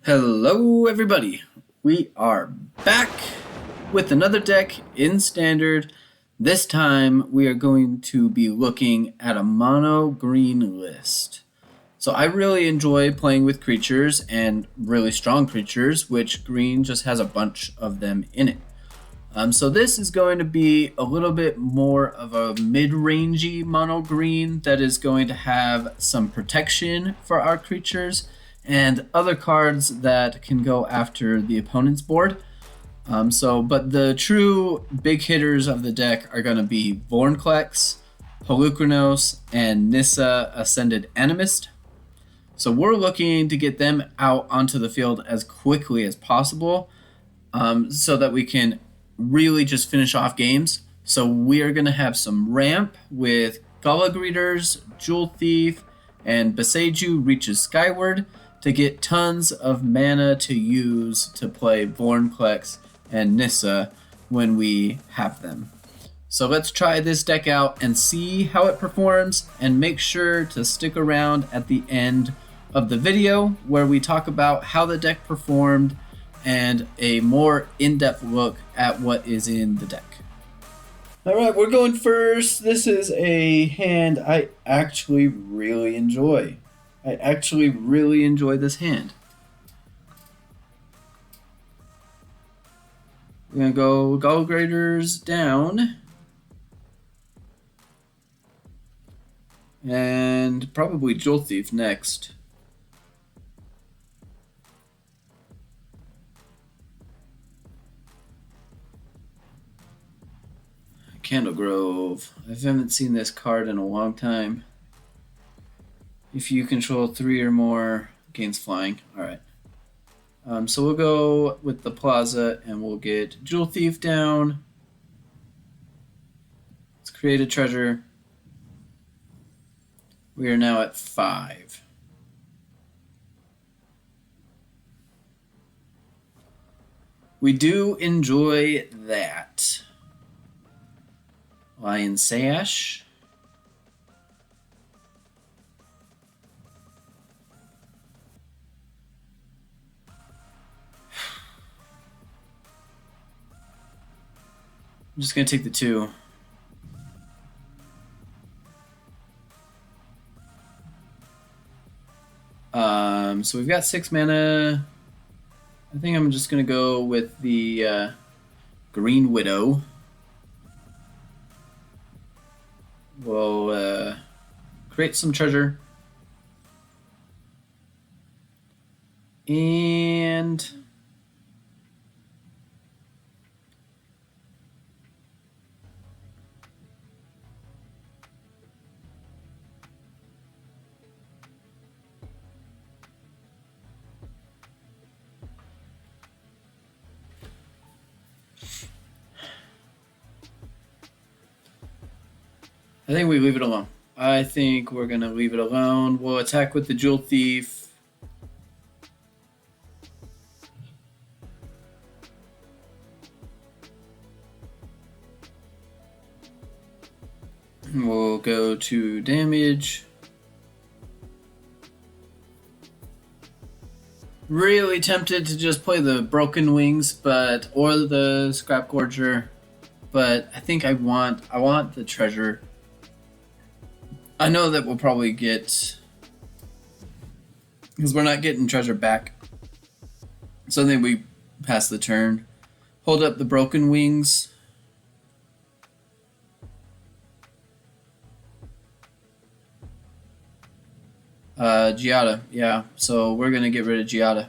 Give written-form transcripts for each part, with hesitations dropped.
Hello everybody, we are back with another deck in Standard. This time we are going to be looking at a mono-green list. So I really enjoy playing with creatures and really strong creatures, which green just has a bunch of them in it. So this is going to be a little bit more of a mid-rangey mono-green that is going to have some protection for our creatures and other cards that can go after the opponent's board. But the true big hitters of the deck are going to be Vorinclex, Polukranos, and Nissa Ascended Animist. So we're looking to get them out onto the field as quickly as possible so that we can really just finish off games. So we are going to have some ramp with Gala Greeters, Jewel Thief, and Boseiju reaches Skyward to get tons of mana to use to play Vorinclex and Nissa when we have them. So let's try this deck out and see how it performs, and make sure to stick around at the end of the video where we talk about how the deck performed and a more in-depth look at what is in the deck. Alright, we're going first. This is a hand I actually really enjoy. This hand. We're going to go Gala Greeters down. And probably Jewel Thief next. Candle Grove. I haven't seen this card in a long time. If you control 3 or more, gains flying. Alright. So we'll go with the Plaza and we'll get Jewel Thief down. Let's create a treasure. We are now at 5. We do enjoy that. Lion Sash. I'm just going to take the 2. So we've got 6 mana. I think I'm just going to go with the Greenwidow. We'll create some treasure. And I think we leave it alone. I think we're going to leave it alone. We'll attack with the Jewel Thief. We'll go to damage. Really tempted to just play the Broken Wings, or the Scrapgorger, but I think I want the treasure. I know that we'll probably get, because we're not getting treasure back. So I think we pass the turn. Hold up the Broken Wings. Gaea, yeah. So we're gonna get rid of Gaea.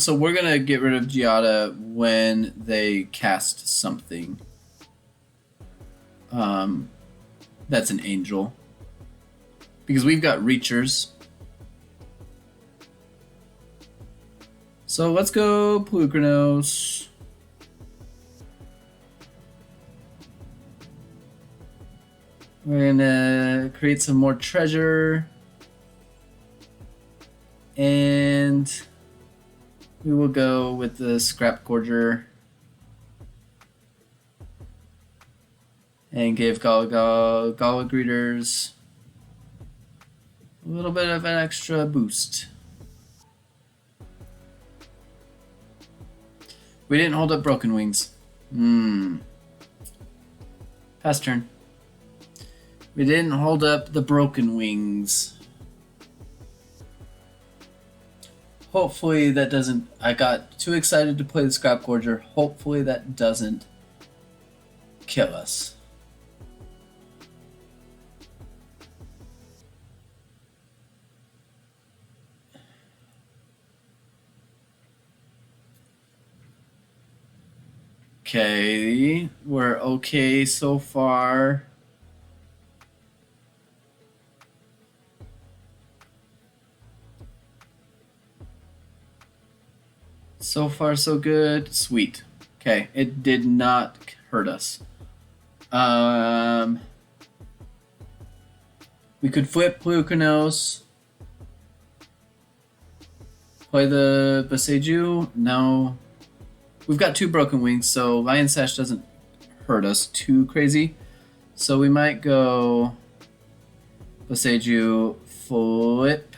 So we're gonna get rid of Gaea when they cast something. That's an angel. Because we've got Reachers. So let's go Polukranos. We're gonna create some more treasure. And we will go with the Scrapgorger and give Gala Greeters A little bit of an extra boost. We didn't hold up Broken Wings. Pass turn. We didn't hold up the Broken Wings. Hopefully that doesn't... I got too excited to play the Scrapgorger. Hopefully that doesn't kill us. Okay, we're okay so far. So far, so good. Sweet. Okay, it did not hurt us. We could flip Polukranos. Play the Boseiju. No. We've got 2 Broken Wings, so Lion Sash doesn't hurt us too crazy. So we might go Boseiju, flip.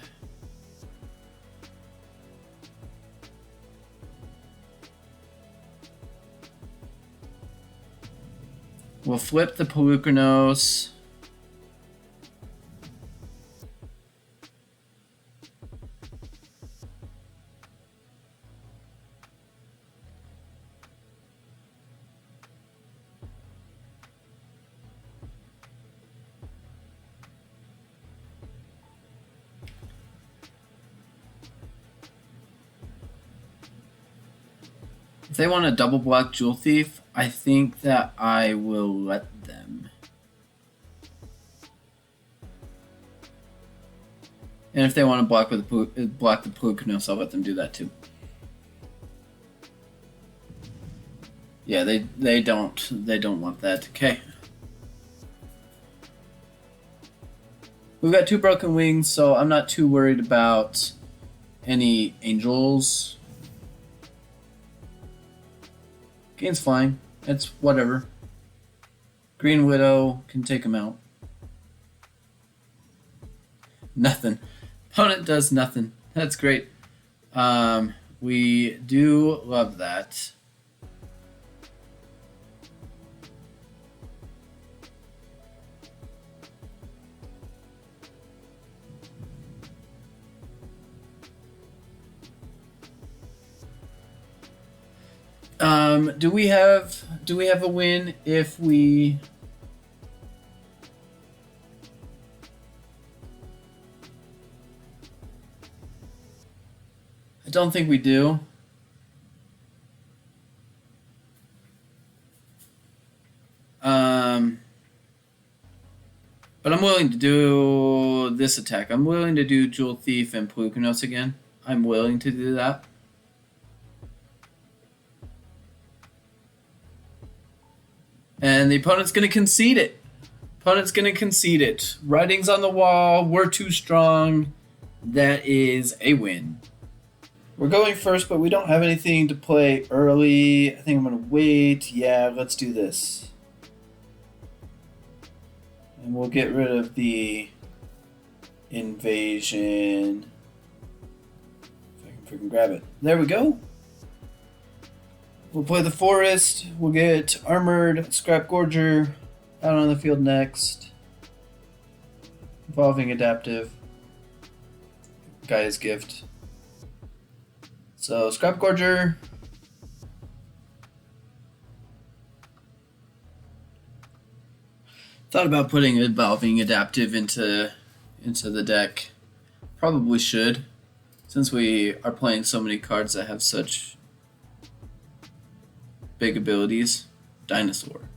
We'll flip the Polukranos. If they want to double block Jewel Thief, I think that I will let them. And if they want to block the Polukranos, I'll let them do that too. Yeah, they don't want that. Okay. We've got 2 Broken Wings, so I'm not too worried about any angels. Gain's flying. It's whatever. Green Widow can take him out. Nothing. Opponent does nothing. That's great. We do love that. Do we have a win if we... I don't think we do. But I'm willing to do this attack. I'm willing to do Jewel Thief and Polukranos again. I'm willing to do that. And the opponent's going to concede it. Opponent's going to concede it. Writing's on the wall. We're too strong. That is a win. We're going first, but we don't have anything to play early. I think I'm going to wait. Yeah, let's do this. And we'll get rid of the invasion. If I can freaking grab it. There we go. We'll play the forest. We'll get Armored Scrapgorger out on the field next. Evolving Adaptive. Gaea's Gift. So Scrapgorger. Thought about putting Evolving Adaptive into the deck. Probably should, since we are playing so many cards that have such big abilities. Dinosaur.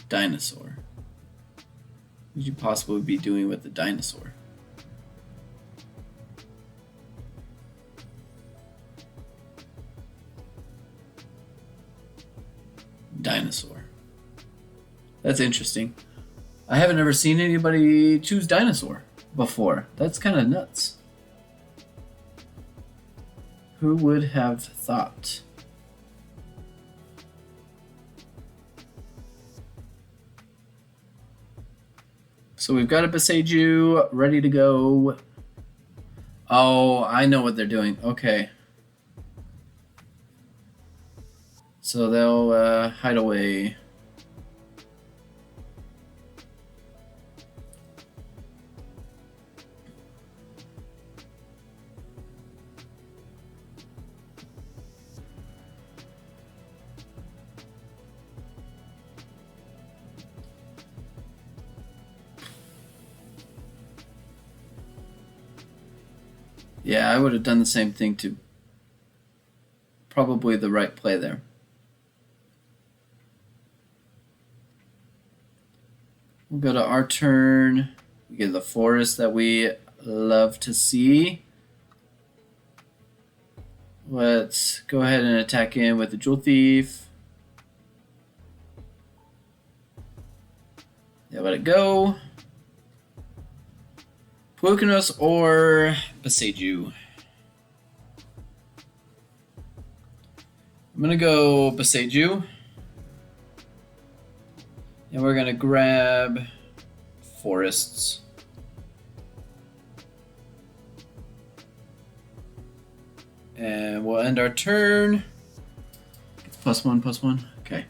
Dinosaur. What could you possibly be doing with the dinosaur? Dinosaur. That's interesting. I haven't ever seen anybody choose dinosaur before. That's kind of nuts. Who would have thought? So we've got a Boseiju ready to go. Oh, I know what they're doing. Okay. So they'll hide away. Yeah, I would have done the same thing too. Probably the right play there. We'll go to our turn. We get the forest that we love to see. Let's go ahead and attack in with the Jewel Thief. Yeah, let it go. Polukranos or Boseiju. I'm gonna go Boseiju. And we're gonna grab forests. And we'll end our turn. It's +1/+1. Okay.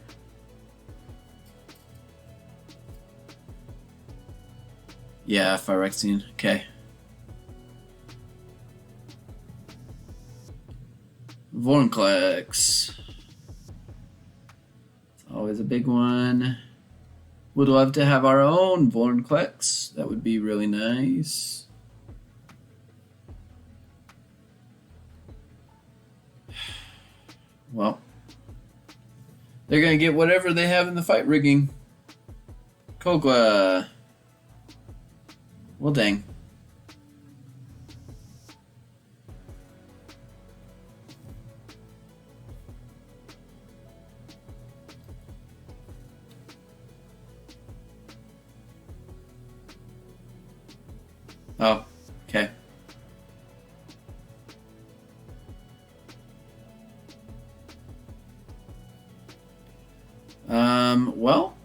Yeah, Phyrexian. Okay. Vorinclex. It's always a big one. Would love to have our own Vorinclex. That would be really nice. Well, they're going to get whatever they have in the fight rigging. Kogla. Well, dang. Oh, okay. Well.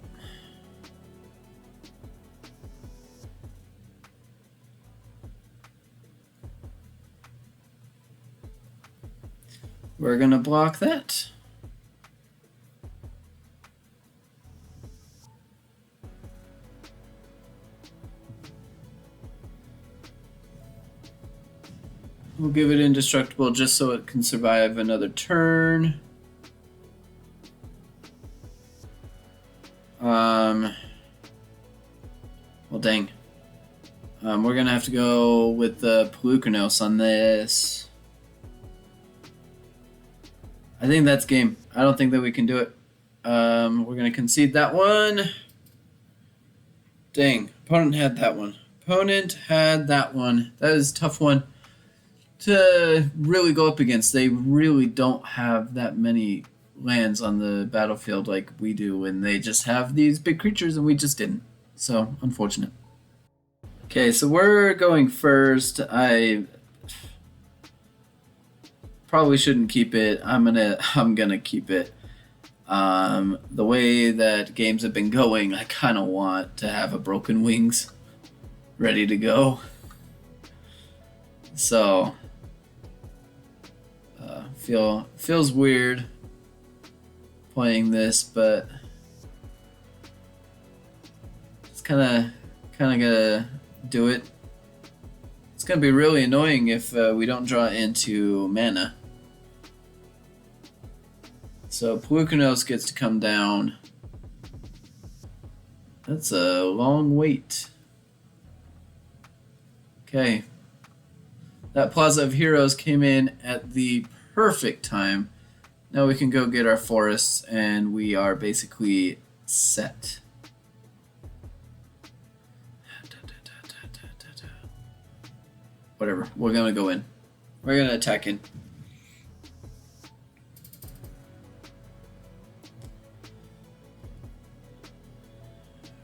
We're gonna block that. We'll give it indestructible just so it can survive another turn. Well, dang. We're gonna have to go with the Polukranos on this. I think that's game. I don't think that we can do it. We're gonna concede that one. Dang, opponent had that one. Opponent had that one. That is a tough one to really go up against. They really don't have that many lands on the battlefield like we do, and they just have these big creatures and we just didn't. So, unfortunate. Okay, so we're going first. I probably shouldn't keep it. I'm gonna keep it. The way that games have been going, I kind of want to have a Broken Wings ready to go. So, feels weird playing this, but it's kind of gonna do it. It's gonna be really annoying if we don't draw into mana. So Polukranos gets to come down. That's a long wait. Okay. That Plaza of Heroes came in at the perfect time. Now we can go get our forests and we are basically set. Whatever, we're gonna go in. We're gonna attack in.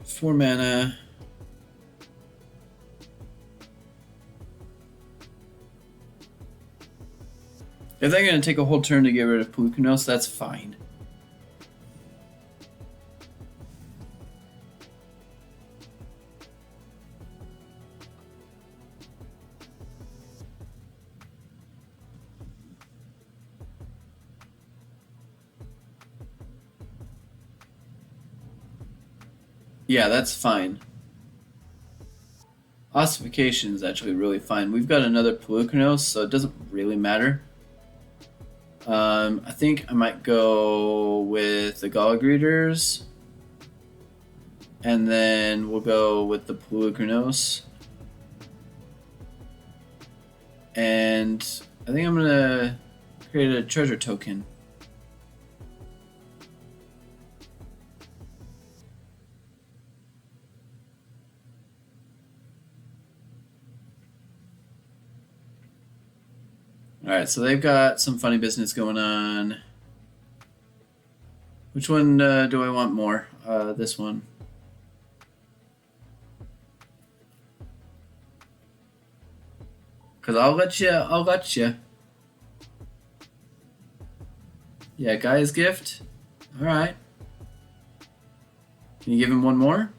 Four mana. If they're gonna take a whole turn to get rid of Polukranos, that's fine. Yeah, that's fine. Ossification is actually really fine. We've got another Polukranos, so it doesn't really matter. I think I might go with the Gala Greeters. And then we'll go with the Polukranos. And I think I'm going to create a treasure token. Alright, so they've got some funny business going on. Which one do I want more? This one. Because I'll let you. Yeah, Gaea's gift. Alright. Can you give him one more?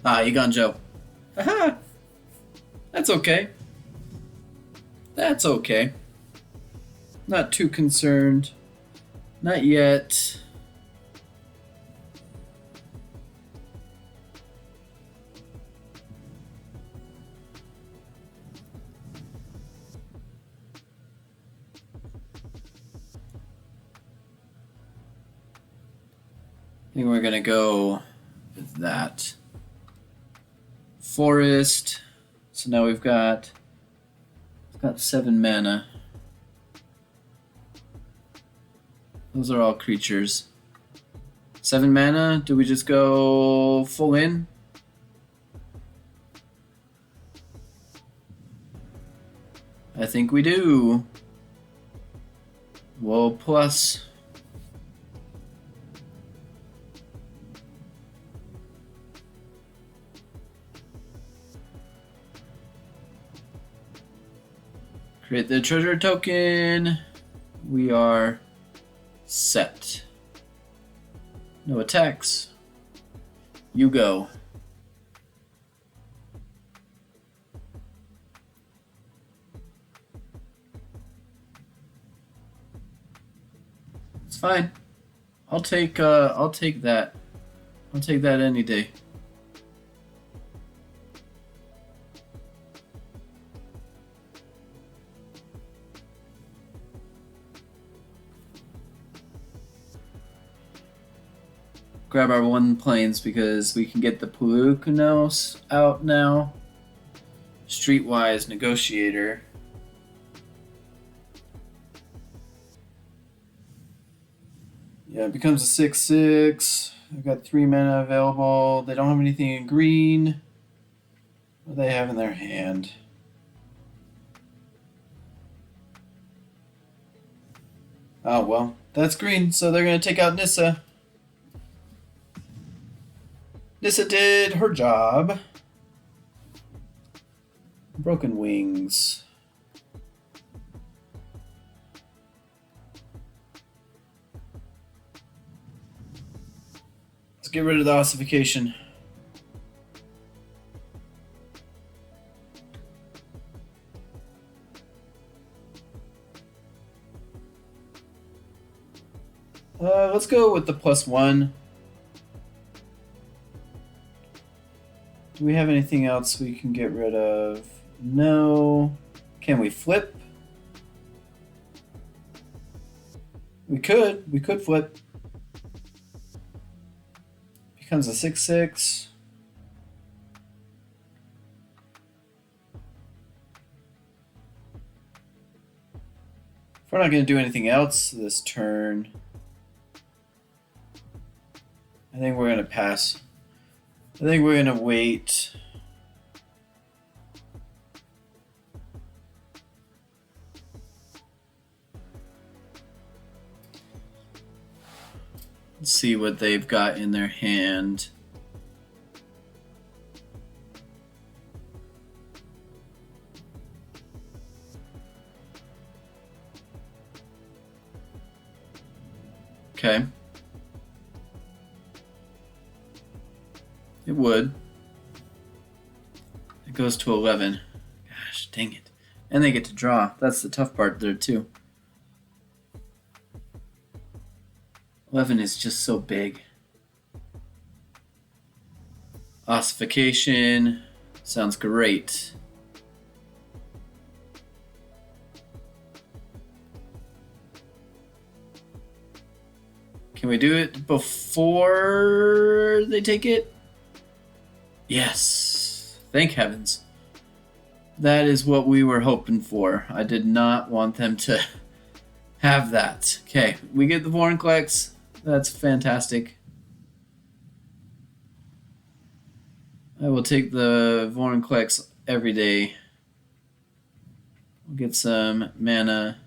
Ah, you gone, Joe. Haha. That's okay. That's okay. Not too concerned. Not yet. I think we're gonna go with that. Forest. So now we've got 7 mana. Those are all creatures. 7 mana. Do we just go full in? I think we do. Well, plus. Create the treasure token. We are set. No attacks. You go. It's fine. I'll take that. I'll take that any day. Grab our 1 planes because we can get the Polukranos out now. Streetwise Negotiator. Yeah, it becomes a 6/6. I've got 3 mana available. They don't have anything in green. What do they have in their hand? Oh, well, that's green, so they're going to take out Nissa. Nissa did her job. Broken Wings. Let's get rid of the ossification. Let's go with the +1. Do we have anything else we can get rid of? No. Can we flip? We could. We could flip. Becomes a 6/6. If we're not going to do anything else this turn, I think we're going to pass. I think we're going to wait. Let's see what they've got in their hand. Okay. It would. It goes to 11. Gosh, dang it. And they get to draw. That's the tough part there too. 11 is just so big. Ossification sounds great. Can we do it before they take it? Yes. Thank heavens. That is what we were hoping for. I did not want them to have that. Okay, we get the Vorinclex. That's fantastic. I will take the Vorinclex every day. We'll get some mana.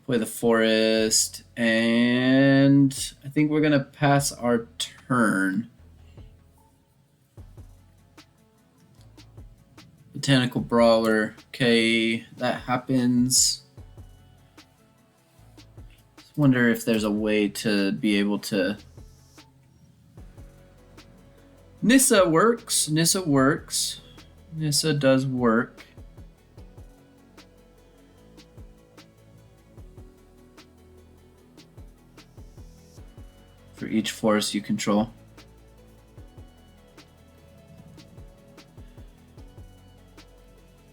Play the forest. And I think we're going to pass our turn. Botanical Brawler. Okay, that happens. Wonder if there's a way to be able to... Nissa works. Nissa works. Nissa does work. For each forest you control.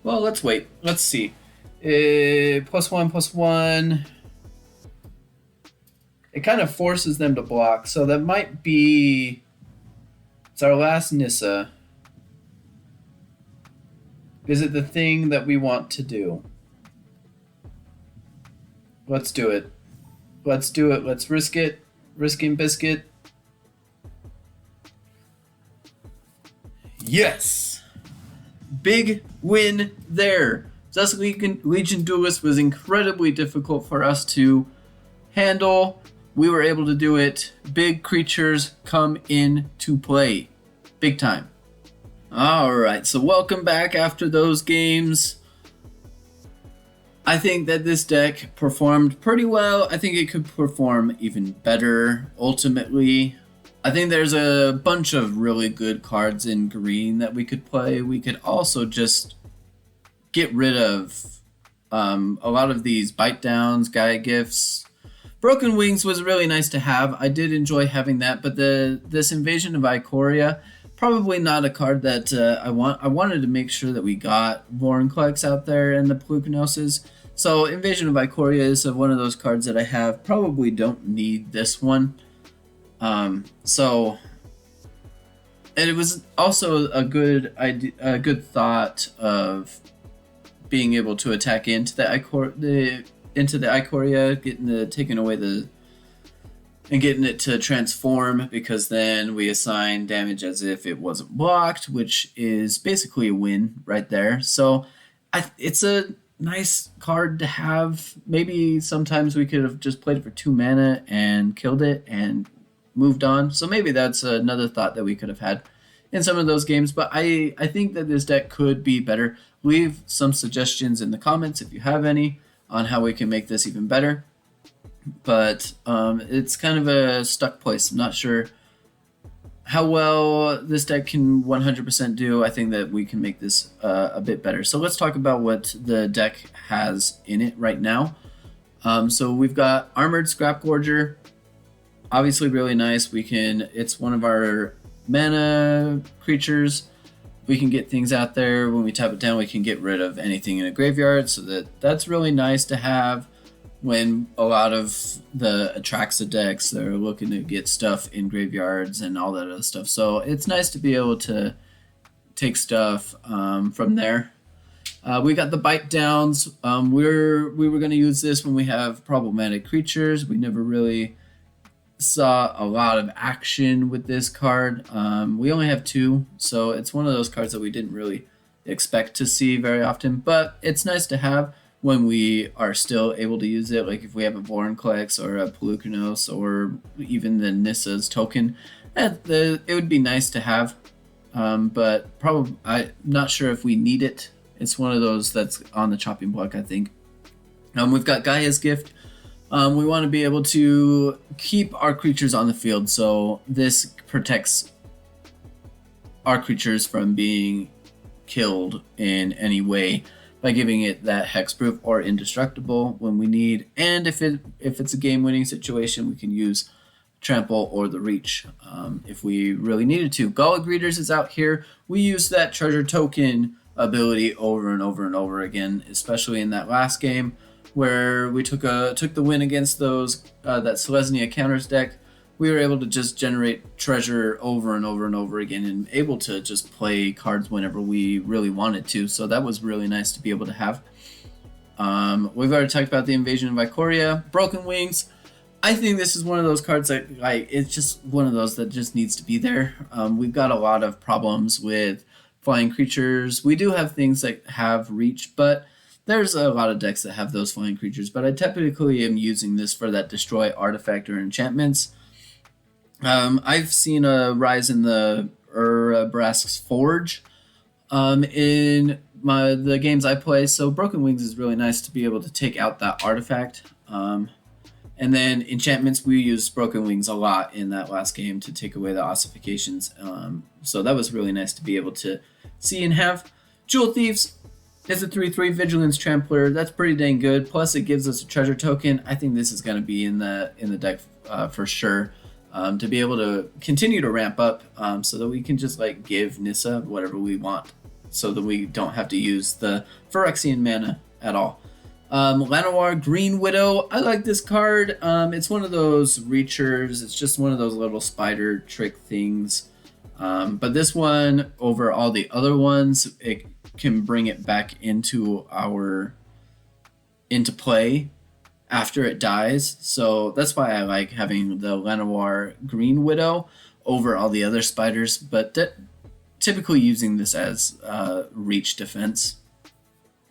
Well, let's wait. Let's see. +1/+1. It kind of forces them to block, so that might be... It's our last Nissa. Is it the thing that we want to do? Let's do it. Let's do it. Let's risk it. Risking biscuit. Yes! Big win there. Dusk Legion Duelist was incredibly difficult for us to handle. We were able to do it. Big creatures come into play. Big time. Alright, so welcome back after those games. I think that this deck performed pretty well. I think it could perform even better ultimately. I think there's a bunch of really good cards in green that we could play. We could also just get rid of a lot of these bite downs, Gaea gifts. Broken Wings was really nice to have. I did enjoy having that, but this Invasion of Ikoria, probably not a card that I want. I wanted to make sure that we got Vorinclex out there and the Polukranos. So Invasion of Ikoria is one of those cards that I have. Probably don't need this one. And it was also a good idea, a good thought of being able to attack into the Ikoria, taking away and getting it to transform, because then we assign damage as if it wasn't blocked, which is basically a win right there. So it's a nice card to have. Maybe sometimes we could have just played it for 2 mana and killed it and moved on. So maybe that's another thought that we could have had in some of those games. But I think that this deck could be better. Leave some suggestions in the comments if you have any on how we can make this even better. But it's kind of a stuck place. I'm not sure how well this deck can 100% do. I think that we can make this a bit better. So let's talk about what the deck has in it right now. So we've got Armored Scrapgorger. Obviously really nice. It's one of our mana creatures. We can get things out there. When we tap it down, we can get rid of anything in a graveyard. So that's really nice to have when a lot of the Atraxa decks, they're looking to get stuff in graveyards and all that other stuff. So it's nice to be able to take stuff from there. We got the bite downs. We were going to use this when we have problematic creatures. We never really saw a lot of action with this card. We only have 2, so it's one of those cards that we didn't really expect to see very often, but it's nice to have when we are still able to use it. Like if we have a Vorinclex or a Polukranos or even the Nissa's token, it would be nice to have, but probably I'm not sure if we need it. It's one of those that's on the chopping block, I think. We've got Gaea's Gift. We want to be able to keep our creatures on the field, so this protects our creatures from being killed in any way by giving it that hexproof or indestructible when we need. And if it's a game-winning situation, we can use trample or the reach if we really needed to. Gala Greeters is out here. We use that treasure token ability over and over and over again, especially in that last game where we took the win against those that Selesnya counters deck. We were able to just generate treasure over and over and over again and able to just play cards whenever we really wanted to. So that was really nice to be able to have. We've already talked about the Invasion of Ikoria. Broken Wings. I think this is one of those cards that it's just one of those that just needs to be there. We've got a lot of problems with flying creatures. We do have things that have reach, but there's a lot of decks that have those flying creatures. But I typically am using this for that destroy artifact or enchantments. I've seen a rise in the Brask's Forge in the games I play, so Broken Wings is really nice to be able to take out that artifact. And then enchantments, we used Broken Wings a lot in that last game to take away the ossifications. So that was really nice to be able to see and have. Jewel Thieves is a 3/3 Vigilance Trampler. That's pretty dang good. Plus it gives us a treasure token. I think this is going to be in the deck for sure. To be able to continue to ramp up so that we can just give Nissa whatever we want so that we don't have to use the Phyrexian mana at all. Llanowar Greenwidow, I like this card. It's one of those reachers. It's just one of those little spider trick things. But this one, over all the other ones, it can bring it back into play after it dies. So that's why I like having the Llanowar Greenwidow over all the other spiders, but typically using this as reach defense.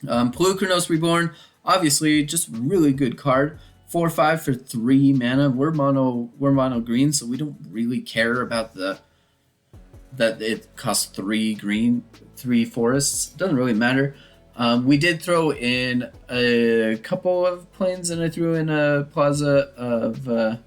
Polukranos Reborn, obviously just really good card. 4/5 for 3 mana. We're mono green, so we don't really care about that it costs 3 green, 3 forests. Doesn't really matter. We did throw in a couple of planes, and I threw in a Plaza of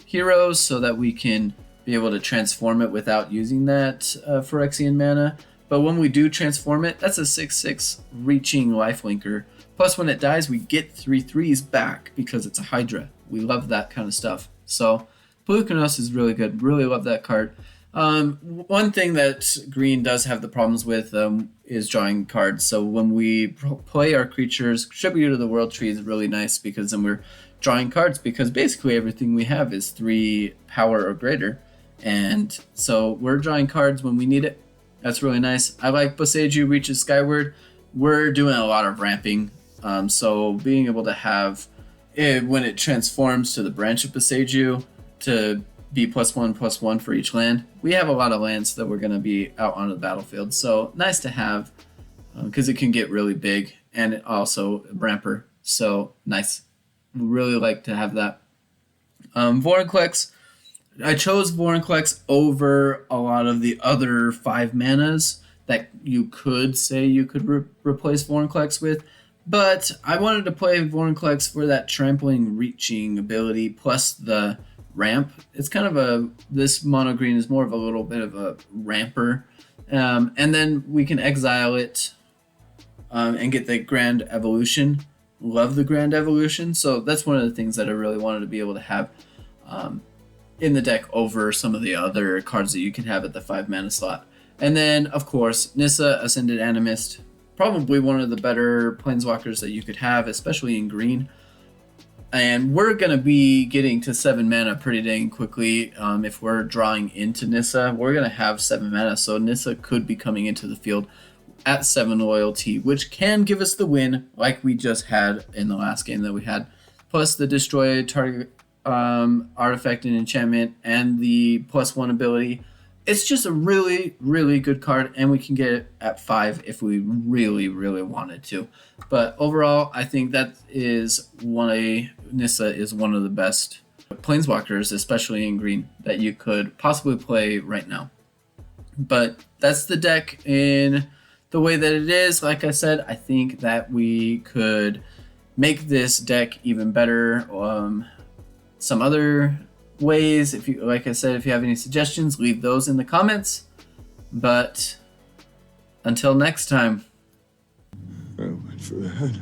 Heroes so that we can be able to transform it without using that Phyrexian mana. But when we do transform it, that's a 6/6 reaching lifelinker. Plus, when it dies, we get 3/3s back because it's a Hydra. We love that kind of stuff. So, Polukranos is really good. Really love that card. One thing that green does have the problems with is drawing cards. So when we play our creatures, Tribute to the World Tree is really nice because then we're drawing cards because basically everything we have is 3 power or greater. And so we're drawing cards when we need it. That's really nice. I like Boseiju reaches Skyward. We're doing a lot of ramping. So being able to have it when it transforms to the branch of Boseiju to be +1/+1 for each land. We have a lot of lands that we're going to be out on the battlefield. So nice to have because it can get really big and also ramper. So nice. Really like to have that. Vorinclex. I chose Vorinclex over a lot of the other 5 manas that you could say you could replace Vorinclex with. But I wanted to play Vorinclex for that trampling reaching ability plus the ramp. It's kind of this mono green is more of a little bit of a ramper. And then we can exile it and get the Grand Evolution. Love the Grand Evolution. So that's one of the things that I really wanted to be able to have in the deck over some of the other cards that you can have at the 5 mana slot. And then, of course, Nissa Ascended Animist. Probably one of the better planeswalkers that you could have, especially in green. And we're going to be getting to 7 mana pretty dang quickly. If we're drawing into Nissa, we're going to have 7 mana. So Nissa could be coming into the field at 7 loyalty, which can give us the win like we just had in the last game that we had. Plus the destroy target artifact and enchantment and the +1 ability. It's just a really, really good card, and we can get it at 5 if we really, really wanted to. But overall, I think that is Nissa is one of the best planeswalkers, especially in green, that you could possibly play right now. But that's the deck in the way that it is. Like I said, I think that we could make this deck even better. Some other ways, if you, like I said, if you have any suggestions, leave those in the comments. But until next time. I went for the head.